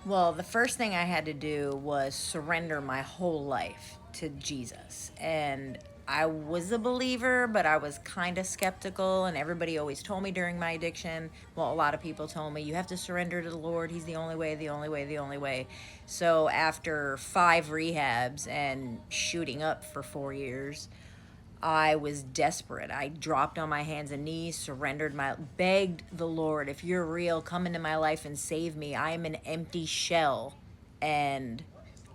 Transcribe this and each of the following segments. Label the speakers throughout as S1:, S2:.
S1: Well, the first thing I had to do was surrender my whole life to Jesus. And I was a believer, but I was kind of skeptical. And everybody always told me during my addiction, well, a lot of people told me, you have to surrender to the Lord. He's the only way, the only way, the only way. So after 5 rehabs and shooting up for 4 years, I was desperate. I dropped on my hands and knees, begged the Lord, if you're real, come into my life and save me. I am an empty shell and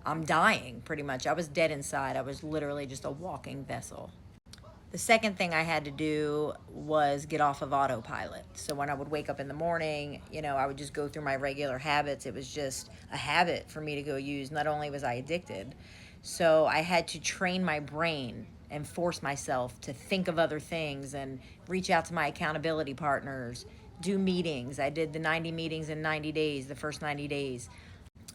S1: I'm dying pretty much. I was dead inside. I was literally just a walking vessel. The second thing I had to do was get off of autopilot. So when I would wake up in the morning, I would just go through my regular habits. It was just a habit for me to go use. Not only was I addicted, so I had to train my brain and force myself to think of other things and reach out to my accountability partners, do meetings. I did the 90 meetings in 90 days, the first 90 days.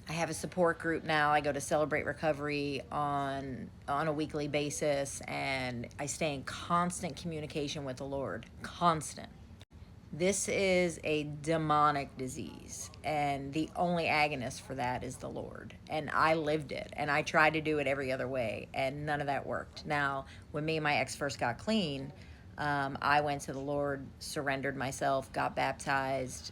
S1: I have a support group now. I go to Celebrate Recovery on a weekly basis, and I stay in constant communication with the Lord. Constant. This is a demonic disease, and the only agonist for that is the Lord. And I lived it, and I tried to do it every other way, and none of that worked. Now, when me and my ex first got clean, I went to the Lord, surrendered myself, got baptized,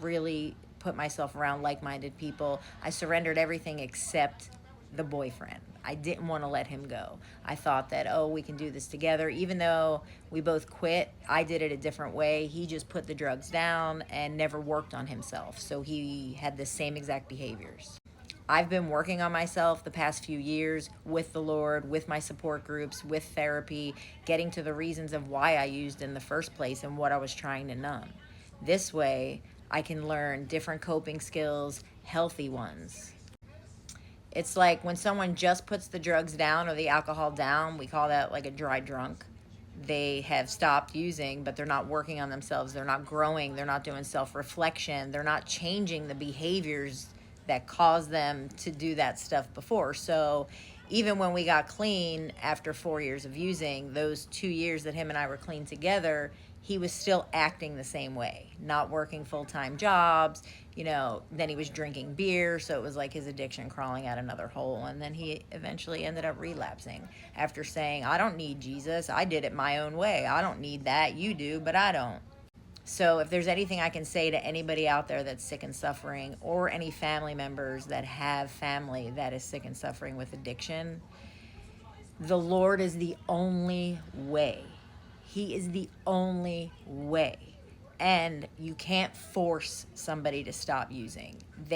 S1: really put myself around like minded people. I surrendered everything except the boyfriend. I didn't want to let him go. I thought that, oh, we can do this together. Even though we both quit, I did it a different way. He just put the drugs down and never worked on himself. So he had the same exact behaviors. I've been working on myself the past few years with the Lord, with my support groups, with therapy, getting to the reasons of why I used in the first place and what I was trying to numb. This way, I can learn different coping skills, healthy ones. It's like when someone just puts the drugs down or the alcohol down, we call that like a dry drunk. They have stopped using, but they're not working on themselves. They're not growing. They're not doing self reflection. They're not changing the behaviors that caused them to do that stuff before. So, even when we got clean after 4 years of using, those 2 years that him and I were clean together, he was still acting the same way, not working full time jobs. Then he was drinking beer. So it was like his addiction crawling out another hole. And then he eventually ended up relapsing after saying, I don't need Jesus. I did it my own way. I don't need that. You do, but I don't. So if there's anything I can say to anybody out there that's sick and suffering, or any family members that have family that is sick and suffering with addiction, the Lord is the only way. He is the only way. And you can't force somebody to stop using.